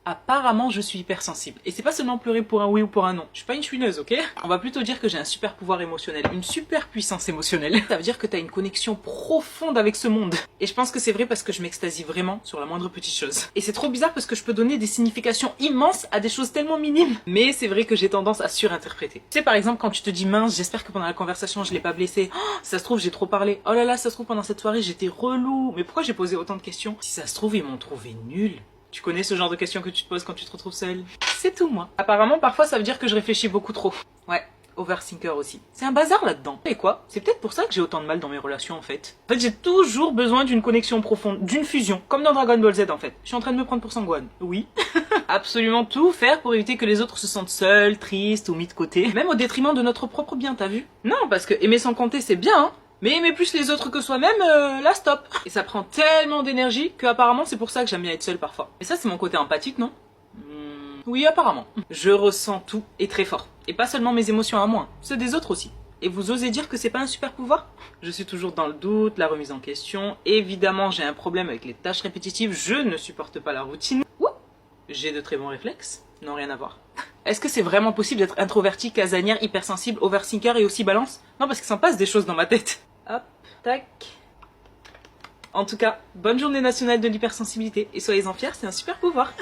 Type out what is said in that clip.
Apparemment, je suis hypersensible. Et c'est pas seulement pleurer pour un oui ou pour un non. Je suis pas une chouineuse, ok? On va plutôt dire que j'ai un super pouvoir émotionnel, une super puissance émotionnelle. Ça veut dire que t'as une connexion profonde avec ce monde. Et je pense que c'est vrai parce que je m'extasie vraiment sur la moindre petite chose. Et c'est trop bizarre parce que je peux donner des significations immenses à des choses tellement minimes. Mais c'est vrai que j'ai tendance à surinterpréter. Tu sais, par exemple, quand tu te dis mince, j'espère que pendant la conversation je l'ai pas blessé. Oh, ça se trouve, j'ai trop parlé. Oh là là, ça se trouve, pendant cette soirée j'étais relou. Mais pourquoi j'ai posé autant de questions? Si ça se trouve, ils m'ont trouvé nul. Tu connais ce genre de questions que tu te poses quand tu te retrouves seule? C'est tout, moi. Apparemment, parfois, ça veut dire que je réfléchis beaucoup trop. Ouais, overthinker aussi. C'est un bazar là-dedans. Et quoi? C'est peut-être pour ça que j'ai autant de mal dans mes relations, en fait. En fait, j'ai toujours besoin d'une connexion profonde, d'une fusion. Comme dans Dragon Ball Z, en fait. Je suis en train de me prendre pour Sangwan. Oui. Absolument tout faire pour éviter que les autres se sentent seuls, tristes ou mis de côté. Même au détriment de notre propre bien, t'as vu? Non, parce que aimer sans compter, c'est bien, hein. Mais aimer plus les autres que soi-même, là stop. Et ça prend tellement d'énergie que apparemment c'est pour ça que j'aime bien être seule parfois. Et ça c'est mon côté empathique, non? Oui, apparemment. Je ressens tout et très fort. Et pas seulement mes émotions à moi, ceux des autres aussi. Et vous osez dire que c'est pas un super pouvoir? Je suis toujours dans le doute, la remise en question. Évidemment, j'ai un problème avec les tâches répétitives, je ne supporte pas la routine. Ouh, j'ai de très bons réflexes, non rien à voir. Est-ce que c'est vraiment possible d'être introverti, casanière, hypersensible, overthinker et aussi balance? Non, parce qu'il s'en passe des choses dans ma tête. Hop, tac. En tout cas, bonne journée nationale de l'hypersensibilité et soyez-en fiers, c'est un super pouvoir.